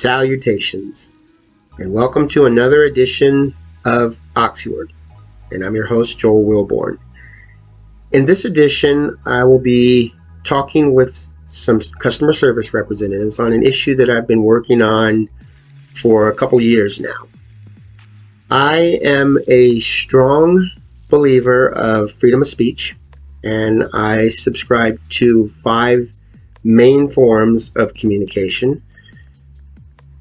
Salutations, and welcome to another edition of Oxyword, and I'm your host, Joel Wilborn. In this edition, I will be talking with some customer service representatives on an issue that I've been working on for a couple years now. I am a strong believer of freedom of speech, and I subscribe to 5 main forms of communication.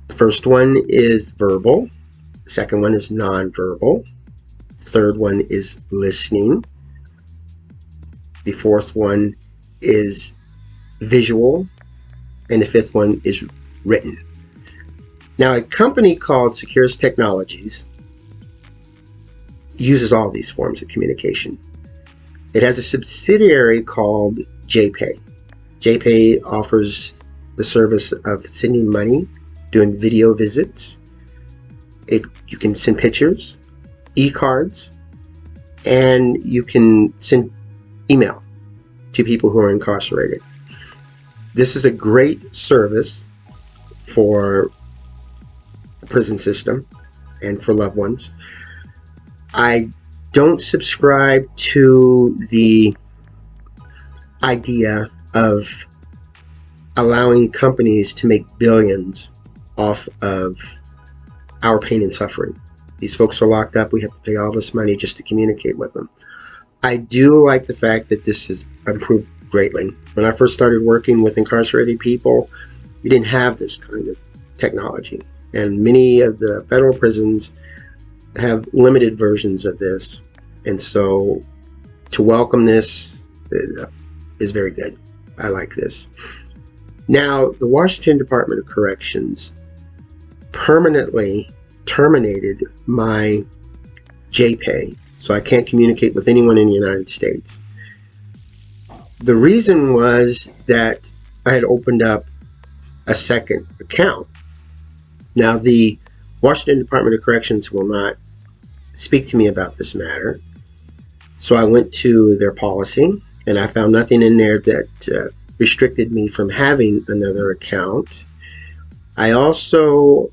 The first one is verbal, the second one is nonverbal, the third one is listening, the fourth one is visual, and the fifth one is written. Now, a company called Securus Technologies uses all these forms of communication. It has a subsidiary called JPay. JPay offers the service of sending money, doing video visits. You can send pictures, e-cards, and you can send email to people who are incarcerated. This is a great service for the prison system and for loved ones. I don't subscribe to the idea of allowing companies to make billions off of our pain and suffering. These folks are locked up. We have to pay all this money just to communicate with them. I do like the fact that this has improved greatly. When I first started working with incarcerated people, we didn't have this kind of technology. And many of the federal prisons have limited versions of this. And so to welcome this is very good. I like this. Now, the Washington Department of Corrections permanently terminated my JPay, so I can't communicate with anyone in the United States. The reason was that I had opened up a second account. Now, the Washington Department of Corrections will not speak to me about this matter, so I went to their policy, and I found nothing in there that restricted me from having another account. I also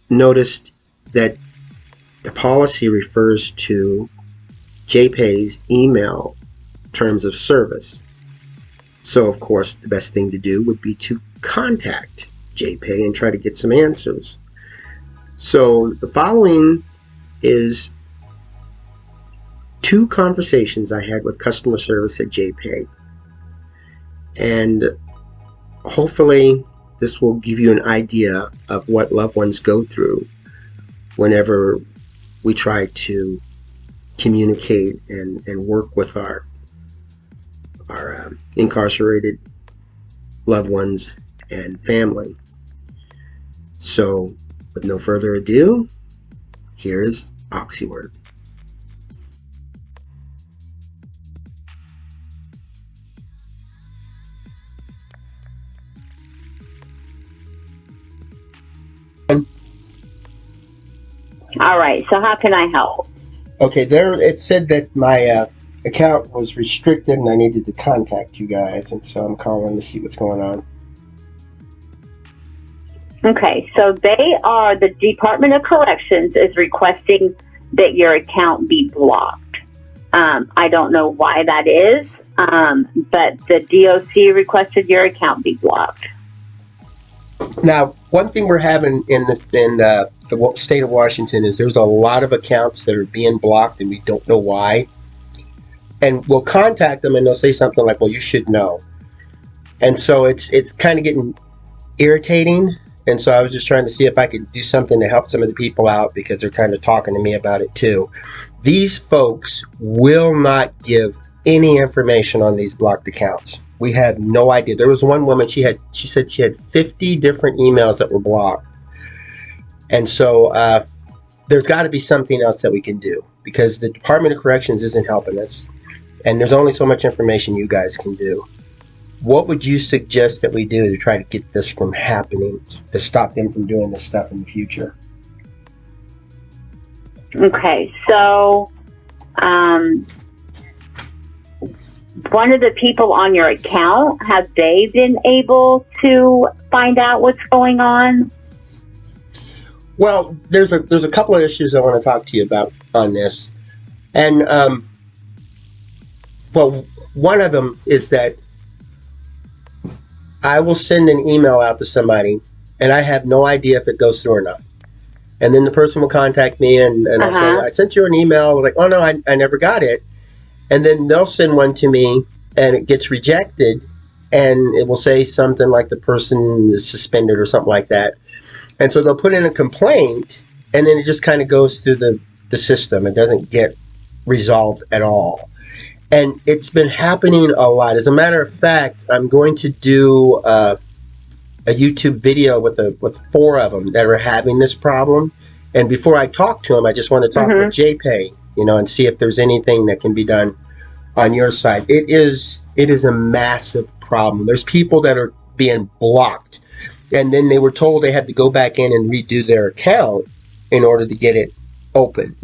noticed that the policy refers to JPay's email terms of service. So, of course, the best thing to do would be to contact JPay and try to get some answers. So, the following is 2 conversations I had with customer service at JPay. And hopefully this will give you an idea of what loved ones go through whenever we try to communicate and work with our incarcerated loved ones and family. So, with no further ado, here's Oxyword. All right, so how can I help? Okay, there it said that my account was restricted and I needed to contact you guys, and so I'm calling to see what's going on. Okay, so the Department of Corrections is requesting that your account be blocked. I don't know why that is, but the DOC requested your account be blocked. Now, one thing we're having in the state of Washington is there's a lot of accounts that are being blocked and we don't know why. And we'll contact them and they'll say something like, well, you should know. And so it's kind of getting irritating. And so I was just trying to see if I could do something to help some of the people out because they're kind of talking to me about it too. These folks will not give any information on these blocked accounts. We have no idea. There was one woman, she said she had 50 different emails that were blocked. And so there's got to be something else that we can do because the Department of Corrections isn't helping us. And there's only so much information you guys can do. What would you suggest that we do to try to get this from happening, to stop them from doing this stuff in the future? Okay, so one of the people on your account, have they been able to find out what's going on? Well, there's a couple of issues I want to talk to you about on this, and well, one of them is that I will send an email out to somebody, and I have no idea if it goes through or not. And then the person will contact me, and I'll say, I sent you an email. I was like, oh no, I never got it. And then they'll send one to me, and it gets rejected, and it will say something like the person is suspended or something like that. And so they'll put in a complaint, and then it just kind of goes through the system. It doesn't get resolved at all. And it's been happening a lot. As a matter of fact, I'm going to do a YouTube video with 4 of them that are having this problem. And before I talk to them, I just want to talk with JPay, and see if there's anything that can be done on your side. It is a massive problem. There's people that are being blocked, and then they were told they had to go back in and redo their account in order to get it open.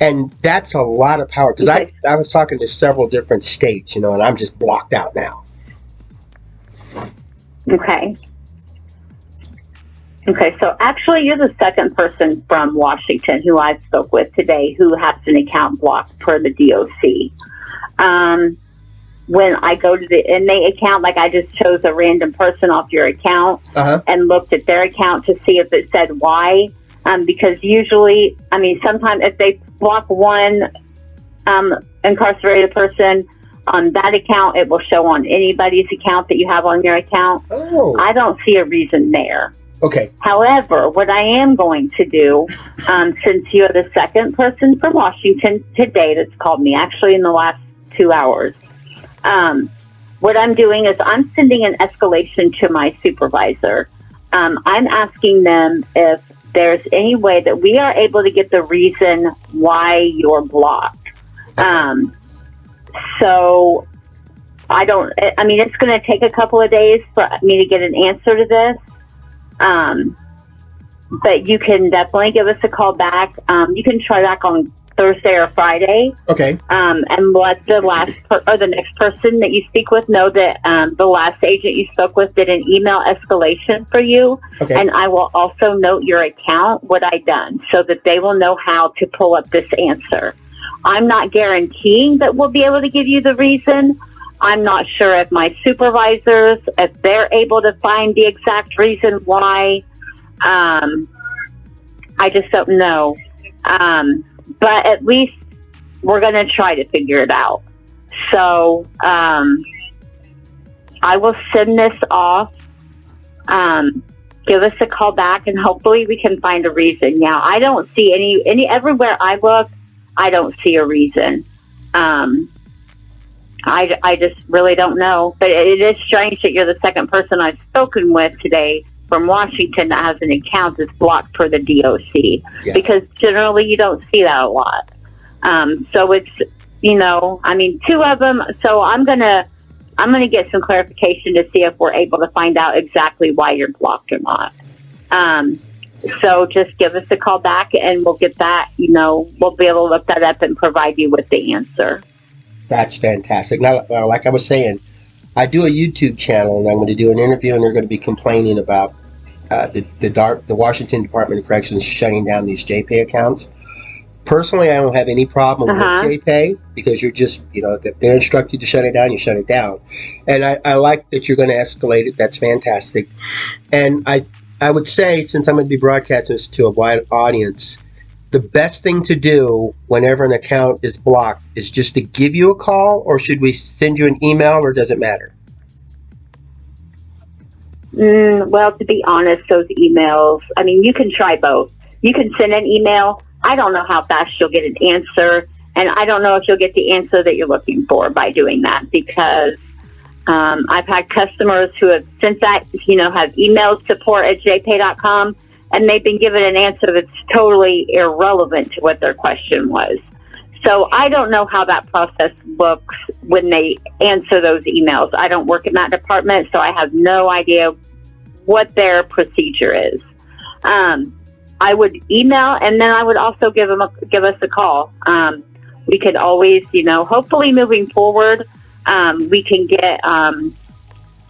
And that's a lot of power, because I was talking to several different states, and I'm just blocked out now. Okay, so actually you're the second person from Washington who I spoke with today who has an account blocked per the DOC. When I go to the inmate account, like I just chose a random person off your account and looked at their account to see if it said why. Because usually, sometimes if they block one incarcerated person on that account, it will show on anybody's account that you have on your account. I don't see a reason there. Okay. However, what I am going to do, since you're the second person from Washington today that's called me, actually in the last 2 hours, what I'm doing is I'm sending an escalation to my supervisor. I'm asking them if there's any way that we are able to get the reason why you're blocked. So it's going to take a couple of days for me to get an answer to this. But you can definitely give us a call back. You can try back on Thursday or Friday. Okay. And let the next person that you speak with know that the last agent you spoke with did an email escalation for you. Okay. And I will also note your account, what I done, so that they will know how to pull up this answer. I'm not guaranteeing that we'll be able to give you the reason. I'm not sure if my supervisors, if they're able to find the exact reason why. I just don't know. But at least we're going to try to figure it out. So I will send this off. Give us a call back, and hopefully we can find a reason. Now, I don't see any everywhere I look, I don't see a reason. I just really don't know. But it is strange that you're the second person I've spoken with today from Washington that has an account that's blocked per the DOC, because generally you don't see that a lot. So it's, 2 of them. So I'm gonna get some clarification to see if we're able to find out exactly why you're blocked or not. So just give us a call back, and we'll get that. We'll be able to look that up and provide you with the answer. That's fantastic. Now, like I was saying, I do a YouTube channel, and I'm going to do an interview, and they're going to be complaining about the Washington Department of Corrections shutting down these JPay accounts. Personally, I don't have any problem with JPay, because you're just, if they instruct you to shut it down, you shut it down. And I like that you're going to escalate it. That's fantastic. And I would say, since I'm going to be broadcasting this to a wide audience, the best thing to do whenever an account is blocked is just to give you a call, or should we send you an email, or does it matter? Well, to be honest, those emails, you can try both. You can send an email. I don't know how fast you'll get an answer, and I don't know if you'll get the answer that you're looking for by doing that, because I've had customers who have sent that, have emailed support@jpay.com, and they've been given an answer that's totally irrelevant to what their question was. So I don't know how that process looks when they answer those emails. I don't work in that department, so I have no idea what their procedure is. I would email, and then I would also give us a call. We could always, hopefully moving forward, we can get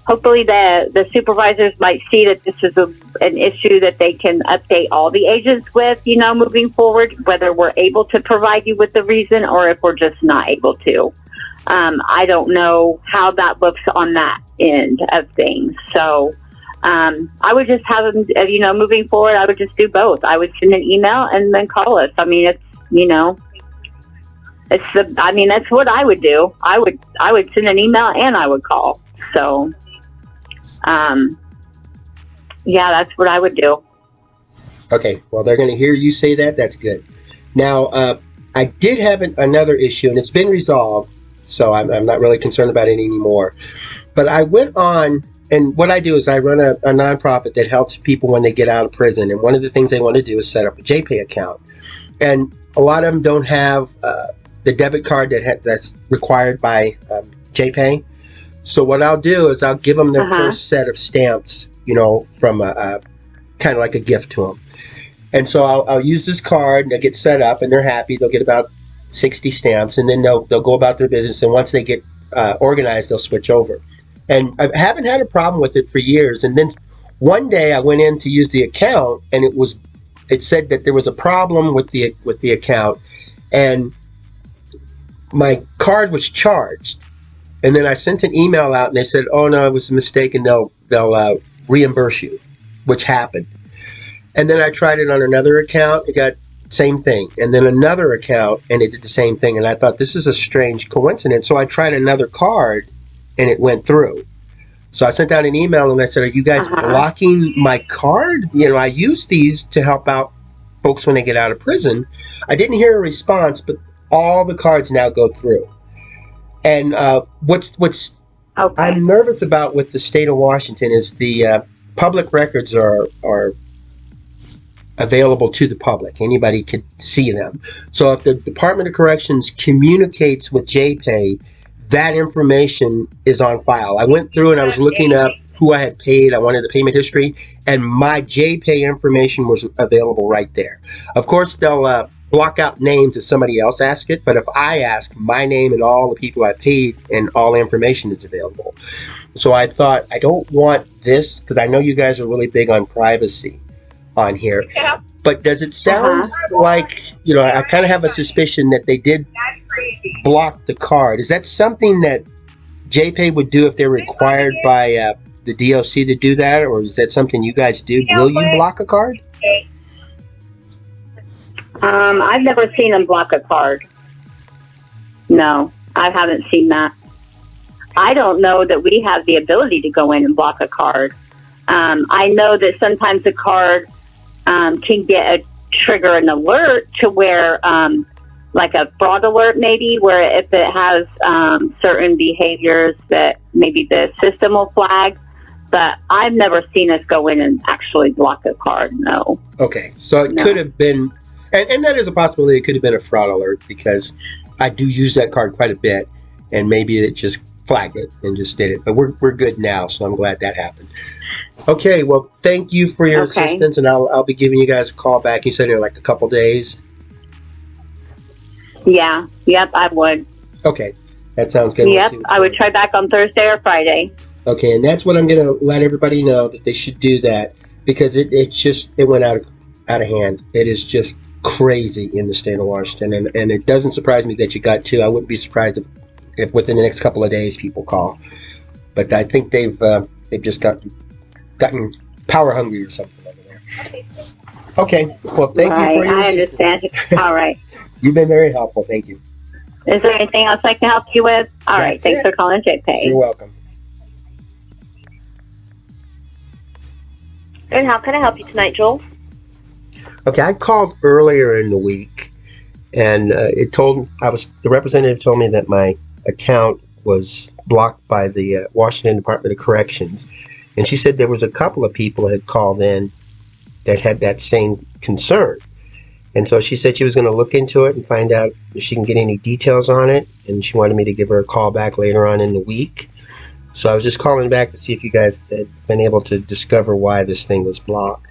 hopefully the supervisors might see that this is an issue that they can update all the agents with, moving forward, whether we're able to provide you with the reason or if we're just not able to. I don't know how that looks on that end of things. So I would just have them, moving forward, I would just do both. I would send an email and then call us. I mean, that's what I would do. I would send an email and I would call. So, yeah, that's what I would do. Okay, well, they're going to hear you say that. That's good. Now, I did have another issue, and it's been resolved, so I'm not really concerned about it anymore. But I went on, and what I do is I run a nonprofit that helps people when they get out of prison, and one of the things they want to do is set up a JPay account. And a lot of them don't have the debit card that's required by JPay. So what I'll do is I'll give them their first set of stamps, from a kind of like a gift to them. And so I'll use this card, and they'll get set up, and they're happy. They'll get about 60 stamps, and then they'll go about their business. And once they get organized, they'll switch over. And I haven't had a problem with it for years. And then one day I went in to use the account, and it said that there was a problem with the account, and my card was charged. And then I sent an email out, and they said, "Oh no, it was a mistake, and they'll reimburse you," which happened. And then I tried it on another account. It got same thing. And then another account, and it did the same thing. And I thought, this is a strange coincidence. So I tried another card, and it went through. So I sent out an email, and I said, "Are you guys blocking my card? I use these to help out folks when they get out of prison." I didn't hear a response, but all the cards now go through. And what's I'm nervous about with the state of Washington is the public records are available to the public. Anybody could see them. So if the Department of Corrections communicates with JPay, that information is on file. I went through and I was looking up who I had paid. I wanted the payment history, and my JPay information was available right there. Of course, they'll block out names if somebody else asks it, but if I ask, my name and all the people I paid and all the information is available. So I thought, I don't want this, because I know you guys are really big on privacy on here. Yeah. But does it sound like, I kind of have a suspicion that they did block the card. Is that something that JPay would do if they're required by the DOC to do that, or is that something you guys do? Will you block a card? I've never seen them block a card. No, I haven't seen that. I don't know that we have the ability to go in and block a card. I know that sometimes a card can trigger an alert to where, like a fraud alert maybe, where if it has certain behaviors that maybe the system will flag. But I've never seen us go in and actually block a card, no. Okay, so it could have been... And that is a possibility. It could have been a fraud alert, because I do use that card quite a bit, and maybe it just flagged it and just did it. But we're good now, so I'm glad that happened. Okay, well, thank you for your assistance, and I'll be giving you guys a call back. You said in like a couple days. Yeah. Yep, I would. Okay, that sounds good. Yep, I would try back on Thursday or Friday. Okay, and that's what I'm going to let everybody know, that they should do that, because it went out of hand. It is just crazy in the state of Washington, and it doesn't surprise me that you got two. I wouldn't be surprised if within the next couple of days people call. But I think they've just gotten power hungry or something over there. Okay, well, thank you for your assistance. I understand. All right. You've been very helpful. Thank you. Is there anything else I can help you with? All right. Thanks for calling JPay. You're welcome. And how can I help you tonight, Joel? Okay, I called earlier in the week, and the representative told me that my account was blocked by the Washington Department of Corrections, and she said there was a couple of people that had called in that had that same concern, and so she said she was going to look into it and find out if she can get any details on it, and she wanted me to give her a call back later on in the week. So I was just calling back to see if you guys had been able to discover why this thing was blocked.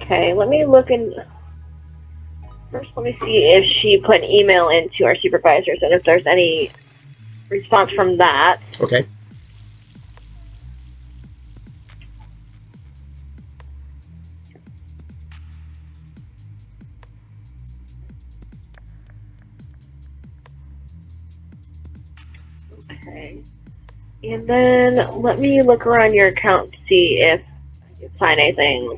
Okay, let me look in. First, let me see if she put an email into our supervisors and if there's any response from that. Okay. Okay. And then let me look around your account to see if I can find anything.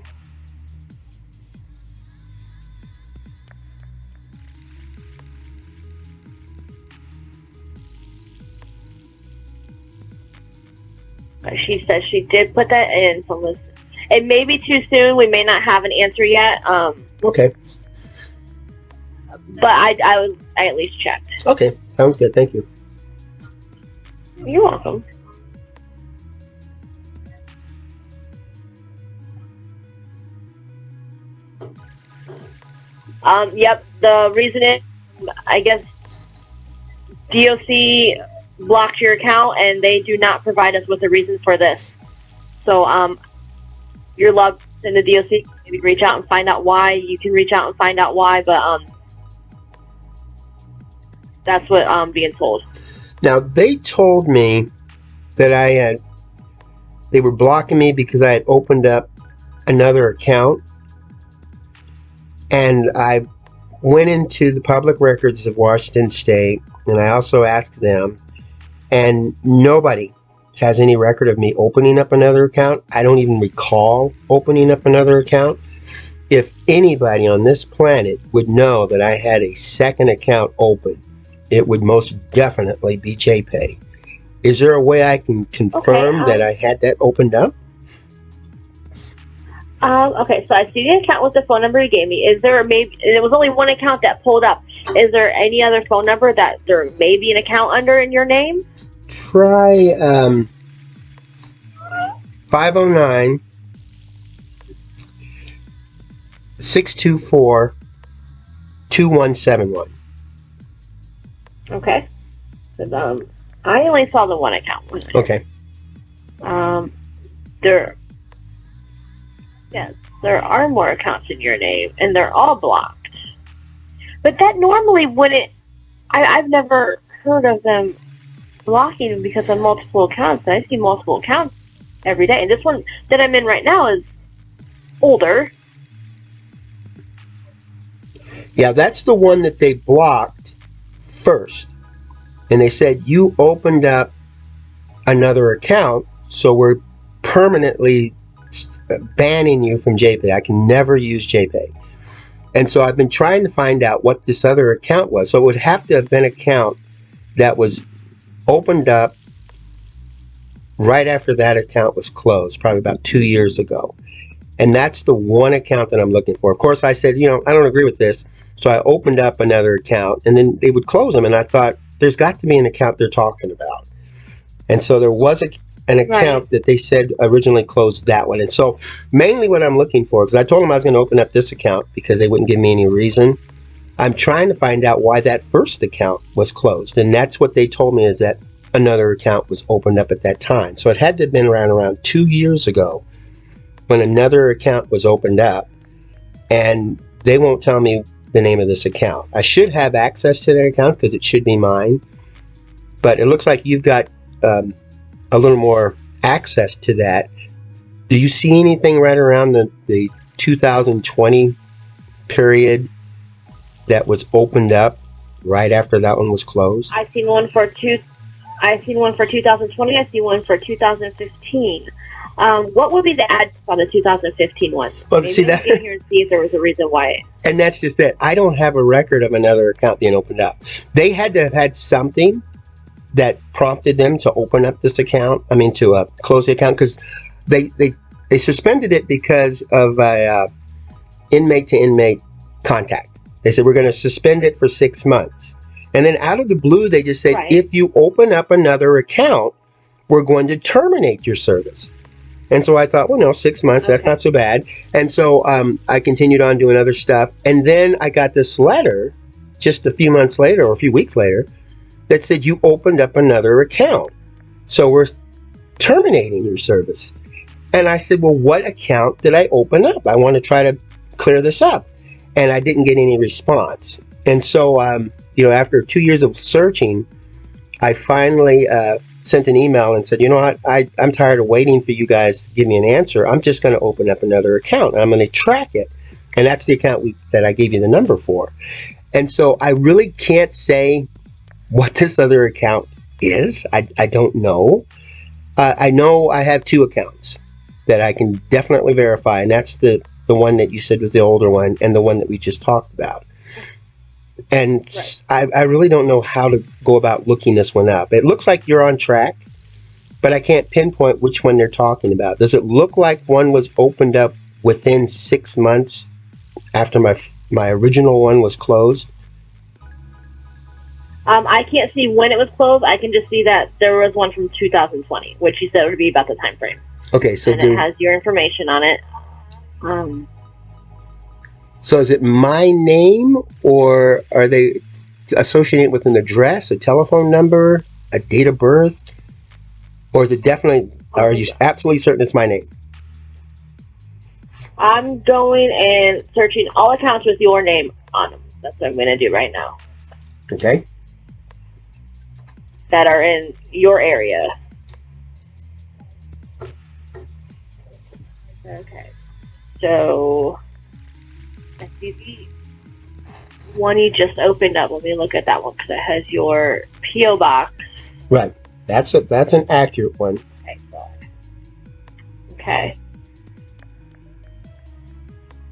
She says she did put that in, so listen. It may be too soon. We may not have an answer yet. Okay. But I at least checked. Okay. Sounds good. Thank you. You're welcome. Yep. The reason is, I guess, DOC blocked your account, and they do not provide us with a reason for this. So, you're logged in the DOC. Maybe reach out and find out why. You can reach out and find out why, but that's what I'm being told. Now, they told me that they were blocking me because I had opened up another account, and I went into the public records of Washington State, and I also asked them, and nobody has any record of me opening up another account. I don't even recall opening up another account. If anybody on this planet would know that I had a second account open, it would most definitely be JPay. Is there a way I can confirm that I had that opened up? Okay, so I see the account with the phone number you gave me. Is there maybe, and it was only one account that pulled up. Is there any other phone number that there may be an account under in your name? Try 509 624 2171. Okay. Because I only saw the one account. Okay. There are more accounts in your name, and they're all blocked. But that normally wouldn't. I've never heard of them blocking because of multiple accounts. I see multiple accounts every day, and this one that I'm in right now is older. Yeah, that's the one that they blocked first. And they said, you opened up another account, so we're permanently banning you from JPay. I can never use JPay. And so I've been trying to find out what this other account was. So it would have to have been an account that was opened up right after that account was closed, probably about 2 years ago. And that's the one account that I'm looking for. Of course, I said, I don't agree with this. So I opened up another account, and then they would close them. And I thought, there's got to be an account they're talking about. And so there was an account that they said originally closed that one. And so mainly what I'm looking for, because I told them I was going to open up this account because they wouldn't give me any reason. I'm trying to find out why that first account was closed. And that's what they told me, is that another account was opened up at that time. So it had to have been around 2 years ago when another account was opened up, and they won't tell me the name of this account. I should have access to that account because it should be mine, but it looks like you've got a little more access to that. Do you see anything right around the 2020 period that was opened up right after that one was closed? I've seen one for 2020. I see one for 2015. What would be the address on the 2015 one? Well, Maybe see that. Get here and see if there was a reason why. And that's just it. I don't have a record of another account being opened up. They had to have had something that prompted them to open up this account. I mean, to close the account, because they suspended it because of inmate to inmate contact. They said, we're going to suspend it for 6 months. And then out of the blue, they just said, if you open up another account, we're going to terminate your service. And so I thought, 6 months, that's not so bad. And so I continued on doing other stuff. And then I got this letter just a few months later, or a few weeks later, that said, you opened up another account, so we're terminating your service. And I said, well, what account did I open up? I want to try to clear this up. And I didn't get any response. And so, after 2 years of searching, I finally sent an email and said, you know what, I'm tired of waiting for you guys to give me an answer. I'm just going to open up another account. I'm going to track it. And that's the account that I gave you the number for. And so I really can't say what this other account is. I don't know. I know I have two accounts that I can definitely verify, and that's the one that you said was the older one and the one that we just talked about. And right. I really don't know how to go about looking this one up. It looks like you're on track, but I can't pinpoint which one they're talking about. Does it look like one was opened up within 6 months after my original one was closed? I can't see when it was closed. I can just see that there was one from 2020, which you said would be about the time frame. Okay, so and it has your information on it. So is it my name, or are they associating it with an address, a telephone number, a date of birth, or is it definitely? Are you absolutely certain it's my name? I'm going and searching all accounts with your name on them. That's what I'm going to do right now. Okay. That are in your area. Okay. So, I see the one you just opened up. Let me look at that one because it has your P.O. box. Right. That's an accurate one. Okay.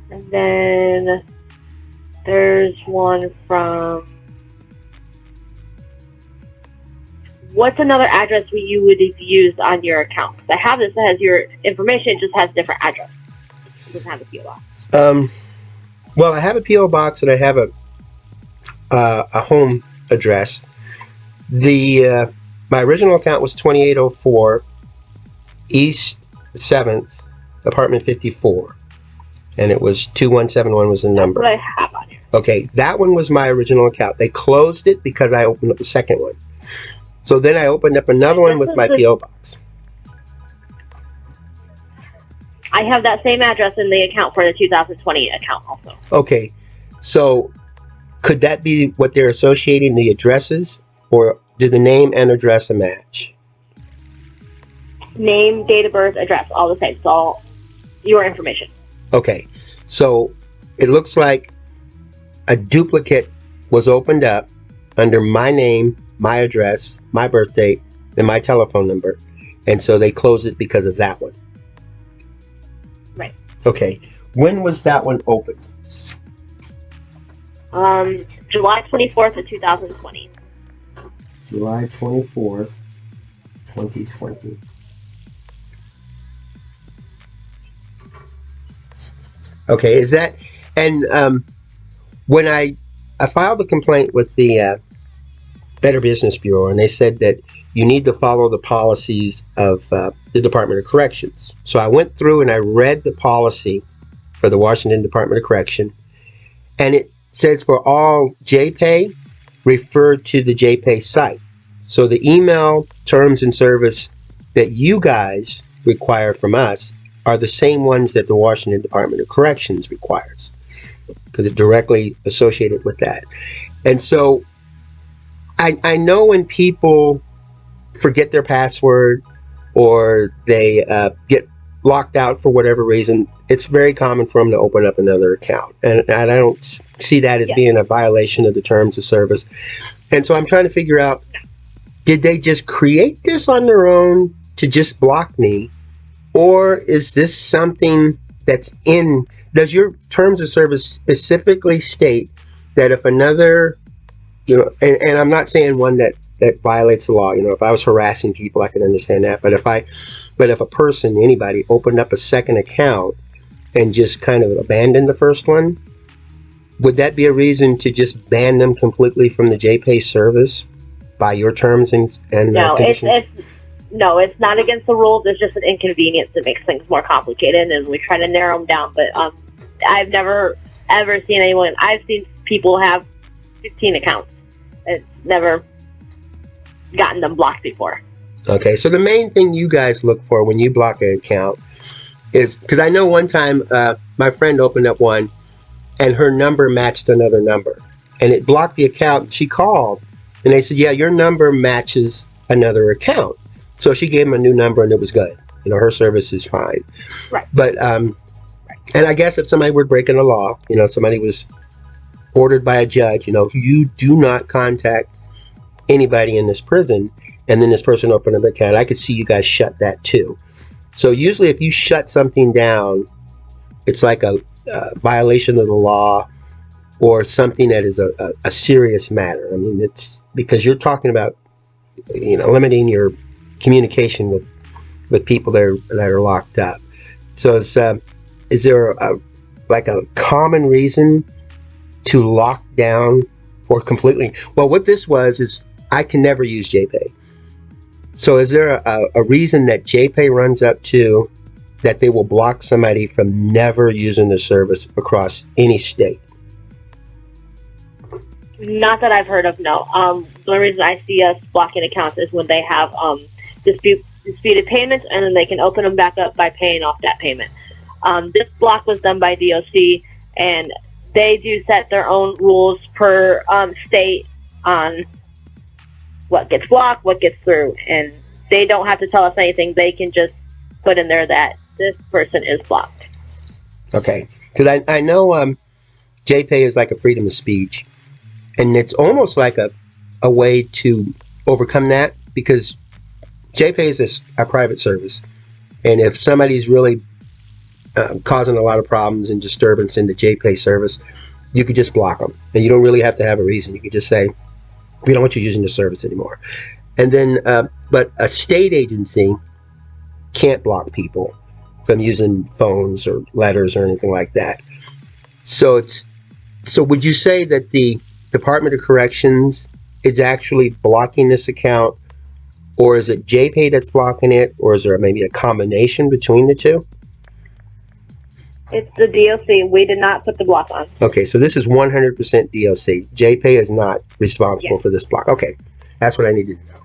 And then there's one from... What's another address you would have used on your account? Because I have this that has your information, it just has different address. It doesn't have a P.O. box. Well, I have a P.O. box and I have a home address. My original account was 2804 East 7th, apartment 54. And it was 2171 was the number. That's what I have on here. Okay, that one was my original account. They closed it because I opened up the second one. So then I opened up another one with my P.O. box. I have that same address in the account for the 2020 account also. Okay, so could that be what they're associating the addresses, or do the name and address match? Name, date of birth, address, all the same. It's all your information. Okay, so it looks like a duplicate was opened up under my name, my address, my birth date, and my telephone number. And so they closed it because of that one. Right. Okay. When was that one opened? July 24th of 2020. July 24th, 2020. Okay, is that... And when I filed a complaint with the Better Business Bureau, and they said that you need to follow the policies of the Department of Corrections. So I went through and I read the policy for the Washington Department of Correction, and it says for all JPay, refer to the JPay site. So the email terms and service that you guys require from us are the same ones that the Washington Department of Corrections requires, because it's directly associated with that. And so I know when people forget their password or they get locked out for whatever reason, it's very common for them to open up another account. And I don't see that as being a violation of the terms of service. And so I'm trying to figure out, did they just create this on their own to just block me? Or is this something that's in... Does your terms of service specifically state that if another... and I'm not saying one that violates the law. If I was harassing people, I could understand that. But if a person, anybody, opened up a second account and just kind of abandoned the first one, would that be a reason to just ban them completely from the JPay service by your terms and conditions? No, it's not against the rules. It's just an inconvenience that makes things more complicated, and we try to narrow them down. But I've never ever seen anyone. I've seen people have 15 accounts. It's never gotten them blocked before. Okay, so the main thing you guys look for when you block an account is, because I know one time my friend opened up one and her number matched another number, and it blocked the account. She called And they said, yeah, your number matches another account. So she gave them a new number and it was good. Her service is fine. Right. But, and I guess if somebody were breaking the law, somebody was ordered by a judge, you do not contact anybody in this prison, and then this person opened up an account, I could see you guys shut that too. So usually if you shut something down, it's like a violation of the law or something that is a serious matter. I mean, it's because you're talking about, limiting your communication with people that are locked up. So is there a common reason to lock down or completely? Well, what this was is I can never use JPay. So is there a reason that JPay runs up to that they will block somebody from never using the service across any state? Not that I've heard of, no. The reason I see us blocking accounts is when they have disputed payments, and then they can open them back up by paying off that payment. This block was done by DOC, and they do set their own rules per state on what gets blocked, what gets through, and they don't have to tell us anything. They can just put in there that this person is blocked. Okay, because I know JPay is like a freedom of speech, and it's almost like a way to overcome that, because JPay is a private service, and if somebody's really causing a lot of problems and disturbance in the JPay service, you could just block them, and you don't really have to have a reason. You could just say, we don't want you using the service anymore. And then, but a state agency can't block people from using phones or letters or anything like that. So would you say that the Department of Corrections is actually blocking this account, or is it JPay that's blocking it, or is there maybe a combination between the two? It's the DOC. We did not put the block on. Okay, so this is 100% DOC. JPay is not responsible for this block. Okay, that's what I needed to know.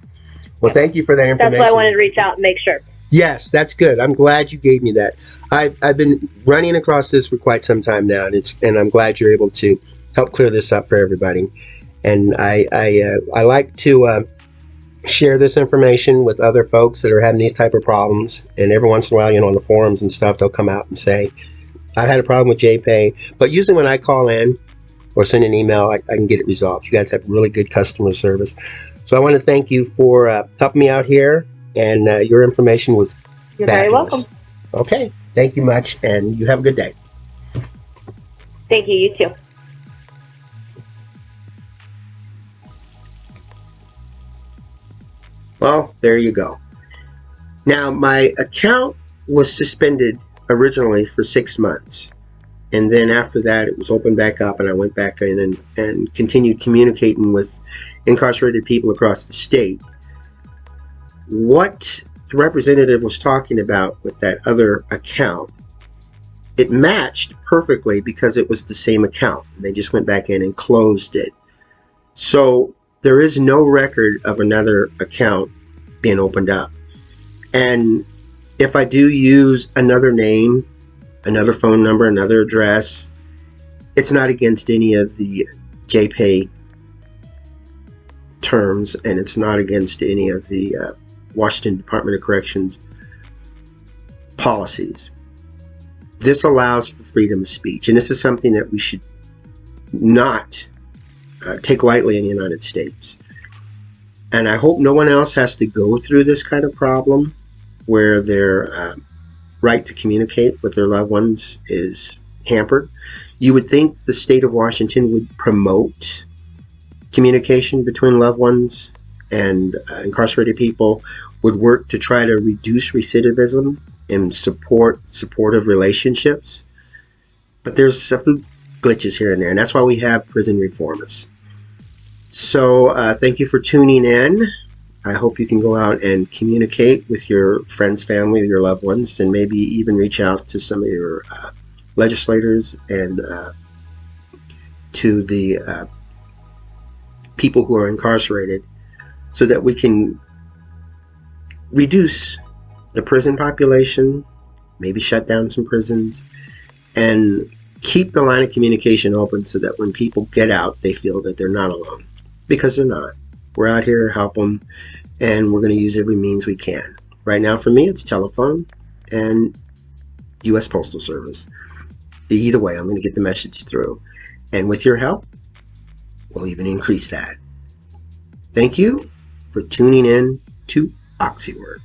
Well, thank you for that information. That's why I wanted to reach out and make sure. Yes, that's good. I'm glad you gave me that. I've been running across this for quite some time now, and I'm glad you're able to help clear this up for everybody. And I like to share this information with other folks that are having these type of problems. And every once in a while, on the forums and stuff, they'll come out and say, I've had a problem with JPay. But usually when I call in or send an email, I can get it resolved. You guys have really good customer service. So I want to thank you for helping me out here. And your information was You're fabulous. very welcome. Okay. Thank you much. And you have a good day. Thank you. You too. Well, there you go. Now, my account was suspended originally for 6 months. And then after that, it was opened back up, and I went back in and continued communicating with incarcerated people across the state. What the representative was talking about with that other account, it matched perfectly because it was the same account. They just went back in and closed it. So there is no record of another account being opened up. And if I do use another name, another phone number, another address, it's not against any of the JPay terms, and it's not against any of the Washington Department of Corrections policies. This allows for freedom of speech, and this is something that we should not take lightly in the United States. And I hope no one else has to go through this kind of problem where their right to communicate with their loved ones is hampered. You would think the state of Washington would promote communication between loved ones, and incarcerated people would work to try to reduce recidivism and support supportive relationships. But there's a few glitches here and there, and that's why we have prison reformists. So thank you for tuning in. I hope you can go out and communicate with your friends, family, your loved ones, and maybe even reach out to some of your legislators and to the people who are incarcerated, so that we can reduce the prison population, maybe shut down some prisons, and keep the line of communication open so that when people get out, they feel that they're not alone, because they're not. We're out here to help them, and we're going to use every means we can. Right now, for me, it's telephone and U.S. Postal Service. Either way, I'm going to get the message through. And with your help, we'll even increase that. Thank you for tuning in to OxyWord.